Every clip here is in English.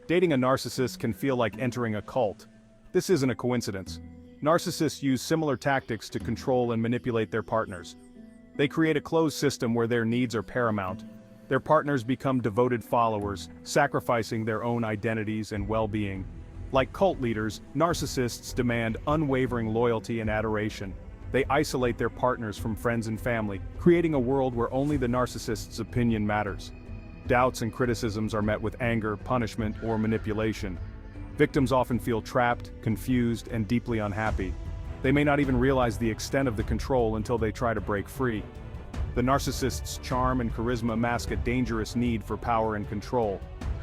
Dating a narcissist can feel like entering a cult. This isn't a coincidence. Narcissists use similar tactics to control and manipulate their partners. They create a closed system where their needs are paramount. Their partners become devoted followers, sacrificing their own identities and well-being. Like cult leaders, narcissists demand unwavering loyalty and adoration. They isolate their partners from friends and family, creating a world where only the narcissist's opinion matters. Doubts and criticisms are met with anger, punishment, or manipulation. Victims often feel trapped, confused, and deeply unhappy. They may not even realize the extent of the control until they try to break free. The narcissist's charm and charisma mask a dangerous need for power and control.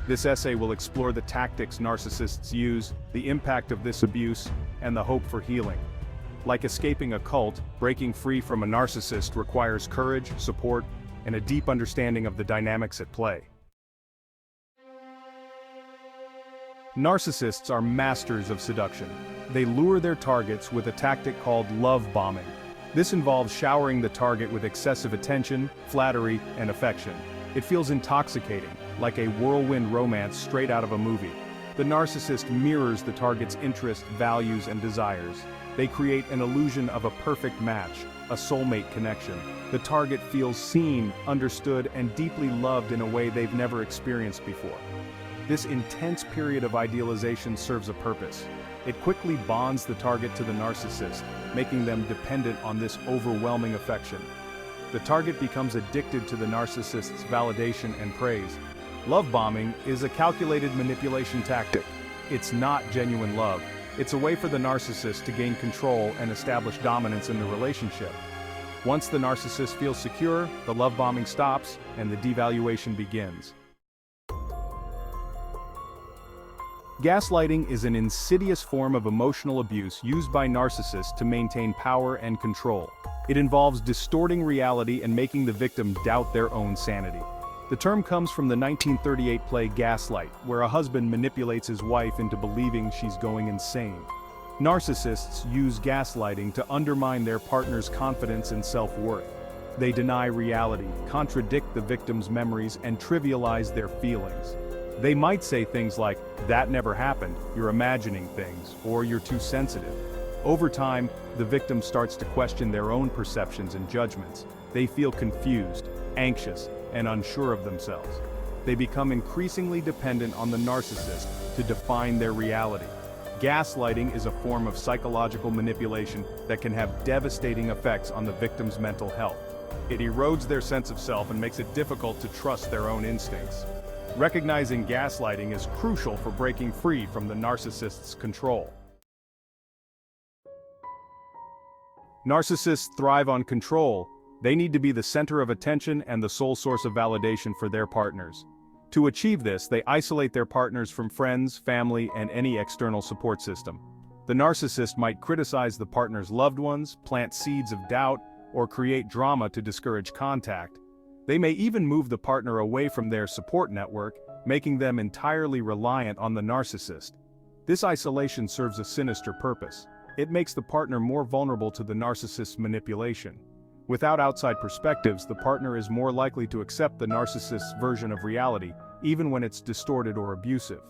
This essay will explore the tactics narcissists use, the impact of this abuse, and the hope for healing. Like escaping a cult, breaking free from a narcissist requires courage, support, and a deep understanding of the dynamics at play. Narcissists are masters of seduction. They lure their targets with a tactic called love bombing. This involves showering the target with excessive attention, flattery, and affection. It feels intoxicating, like a whirlwind romance straight out of a movie. The narcissist mirrors the target's interests, values, and desires. They create an illusion of a perfect match, a soulmate connection. The target feels seen, understood, and deeply loved in a way they've never experienced before. This intense period of idealization serves a purpose. It quickly bonds the target to the narcissist, making them dependent on this overwhelming affection. The target becomes addicted to the narcissist's validation and praise. Love bombing is a calculated manipulation tactic. It's not genuine love. It's a way for the narcissist to gain control and establish dominance in the relationship. Once the narcissist feels secure, the love bombing stops and the devaluation begins. Gaslighting is an insidious form of emotional abuse used by narcissists to maintain power and control. It involves distorting reality and making the victim doubt their own sanity. The term comes from the 1938 play Gaslight, where a husband manipulates his wife into believing she's going insane. Narcissists use gaslighting to undermine their partner's confidence and self-worth. They deny reality, contradict the victim's memories, and trivialize their feelings. They might say things like, "That never happened, you're imagining things," or "You're too sensitive." Over time, the victim starts to question their own perceptions and judgments. They feel confused, anxious, and unsure of themselves. They become increasingly dependent on the narcissist to define their reality. Gaslighting is a form of psychological manipulation that can have devastating effects on the victim's mental health. It erodes their sense of self and makes it difficult to trust their own instincts. Recognizing gaslighting is crucial for breaking free from the narcissist's control. Narcissists thrive on control. They need to be the center of attention and the sole source of validation for their partners. To achieve this, they isolate their partners from friends, family, and any external support system. The narcissist might criticize the partner's loved ones, plant seeds of doubt, or create drama to discourage contact. They may even move the partner away from their support network, making them entirely reliant on the narcissist. This isolation serves a sinister purpose. It makes the partner more vulnerable to the narcissist's manipulation. Without outside perspectives, the partner is more likely to accept the narcissist's version of reality, even when it's distorted or abusive.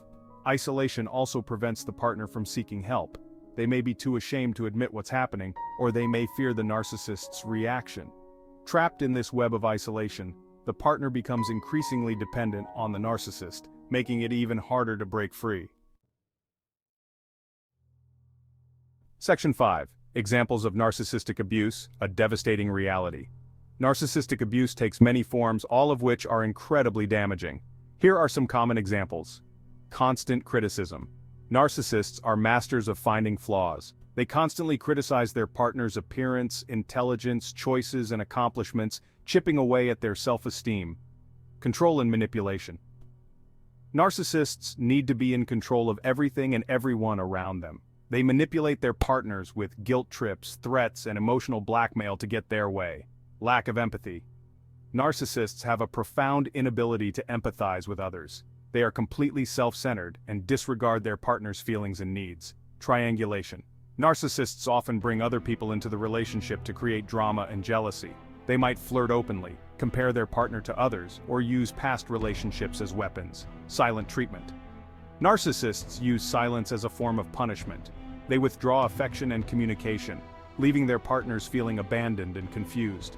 Isolation also prevents the partner from seeking help. They may be too ashamed to admit what's happening, or they may fear the narcissist's reaction. Trapped in this web of isolation, the partner becomes increasingly dependent on the narcissist, making it even harder to break free. Section 5. Examples of narcissistic abuse, a devastating reality. Narcissistic abuse takes many forms, all of which are incredibly damaging. Here are some common examples. Constant criticism. Narcissists are masters of finding flaws. They constantly criticize their partner's appearance, intelligence, choices, and accomplishments, chipping away at their self-esteem. Control and manipulation. Narcissists need to be in control of everything and everyone around them. They manipulate their partners with guilt trips, threats, and emotional blackmail to get their way. Lack of empathy. Narcissists have a profound inability to empathize with others. They are completely self-centered and disregard their partner's feelings and needs. Triangulation. Narcissists often bring other people into the relationship to create drama and jealousy. They might flirt openly, compare their partner to others, or use past relationships as weapons. Silent treatment. Narcissists use silence as a form of punishment. They withdraw affection and communication, leaving their partners feeling abandoned and confused.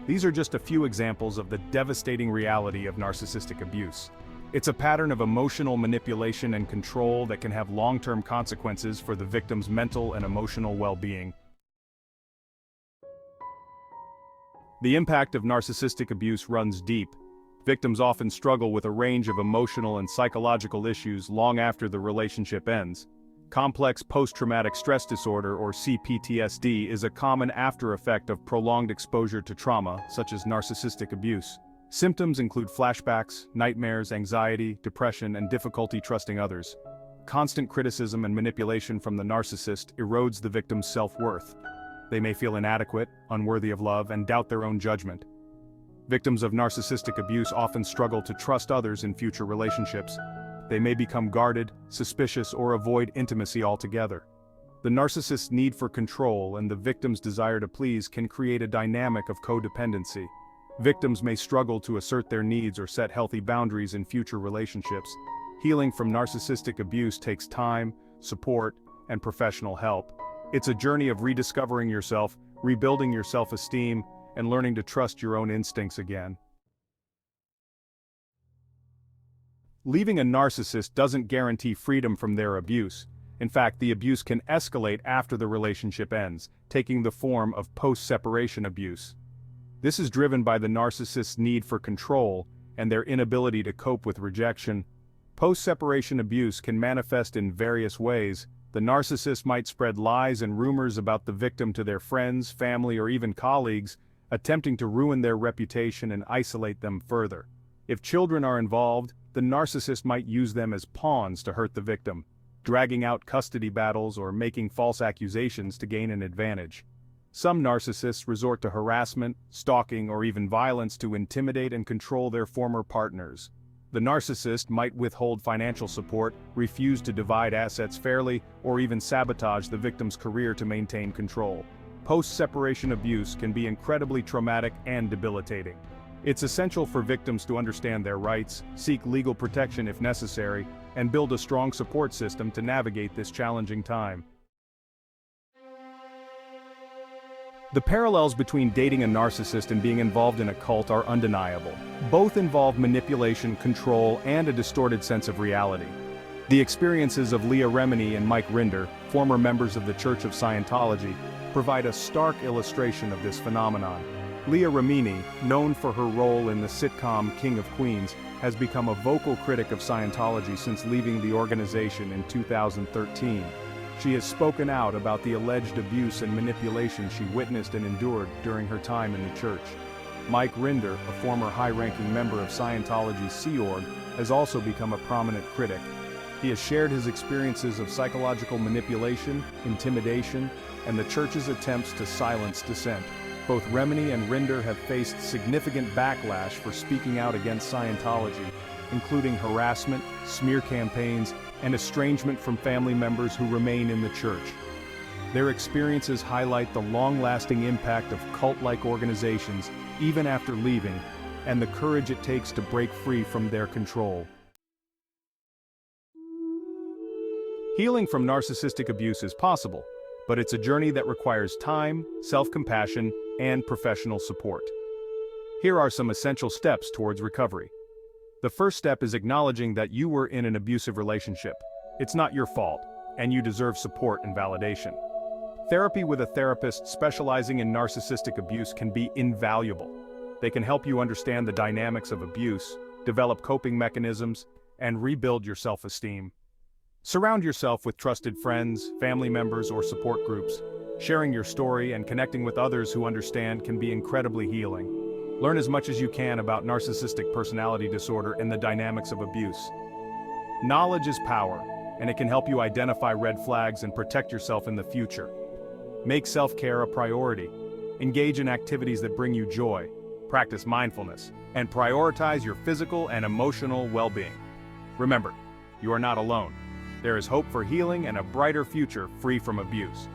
These are just a few examples of the devastating reality of narcissistic abuse. It's a pattern of emotional manipulation and control that can have long-term consequences for the victim's mental and emotional well-being. The impact of narcissistic abuse runs deep. Victims often struggle with a range of emotional and psychological issues long after the relationship ends. Complex post-traumatic stress disorder, or CPTSD, is a common after-effect of prolonged exposure to trauma, such as narcissistic abuse. Symptoms include flashbacks, nightmares, anxiety, depression, and difficulty trusting others. Constant criticism and manipulation from the narcissist erodes the victim's self-worth. They may feel inadequate, unworthy of love, and doubt their own judgment. Victims of narcissistic abuse often struggle to trust others in future relationships. They may become guarded, suspicious, or avoid intimacy altogether. The narcissist's need for control and the victim's desire to please can create a dynamic of codependency. Victims may struggle to assert their needs or set healthy boundaries in future relationships. Healing from narcissistic abuse takes time, support, and professional help. It's a journey of rediscovering yourself, rebuilding your self-esteem, and learning to trust your own instincts again. Leaving a narcissist doesn't guarantee freedom from their abuse. In fact, the abuse can escalate after the relationship ends, taking the form of post-separation abuse. This is driven by the narcissist's need for control and their inability to cope with rejection. Post-separation abuse can manifest in various ways. The narcissist might spread lies and rumors about the victim to their friends, family, or even colleagues, attempting to ruin their reputation and isolate them further. If children are involved, the narcissist might use them as pawns to hurt the victim, dragging out custody battles or making false accusations to gain an advantage. Some narcissists resort to harassment, stalking, or even violence to intimidate and control their former partners. The narcissist might withhold financial support, refuse to divide assets fairly, or even sabotage the victim's career to maintain control. Post-separation abuse can be incredibly traumatic and debilitating. It's essential for victims to understand their rights, seek legal protection if necessary, and build a strong support system to navigate this challenging time. The parallels between dating a narcissist and being involved in a cult are undeniable. Both involve manipulation, control, and a distorted sense of reality. The experiences of Leah Remini and Mike Rinder, former members of the Church of Scientology, provide a stark illustration of this phenomenon. Leah Remini, known for her role in the sitcom King of Queens, has become a vocal critic of Scientology since leaving the organization in 2013. She has spoken out about the alleged abuse and manipulation she witnessed and endured during her time in the church. Mike Rinder, a former high-ranking member of Scientology's Sea Org, has also become a prominent critic. He has shared his experiences of psychological manipulation, intimidation, and the church's attempts to silence dissent. Both Remini and Rinder have faced significant backlash for speaking out against Scientology, including harassment, smear campaigns, and estrangement from family members who remain in the church. Their experiences highlight the long-lasting impact of cult-like organizations, even after leaving, and the courage it takes to break free from their control. Healing from narcissistic abuse is possible, but it's a journey that requires time, self-compassion, and professional support. Here are some essential steps towards recovery. The first step is acknowledging that you were in an abusive relationship. It's not your fault, and you deserve support and validation. Therapy with a therapist specializing in narcissistic abuse can be invaluable. They can help you understand the dynamics of abuse, develop coping mechanisms, and rebuild your self-esteem. Surround yourself with trusted friends, family members, or support groups. Sharing your story and connecting with others who understand can be incredibly healing. Learn as much as you can about narcissistic personality disorder and the dynamics of abuse. Knowledge is power, and it can help you identify red flags and protect yourself in the future. Make self-care a priority. Engage in activities that bring you joy. Practice mindfulness, and prioritize your physical and emotional well-being. Remember, you are not alone. There is hope for healing and a brighter future free from abuse.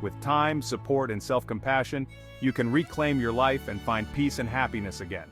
With time, support, and self-compassion, you can reclaim your life and find peace and happiness again.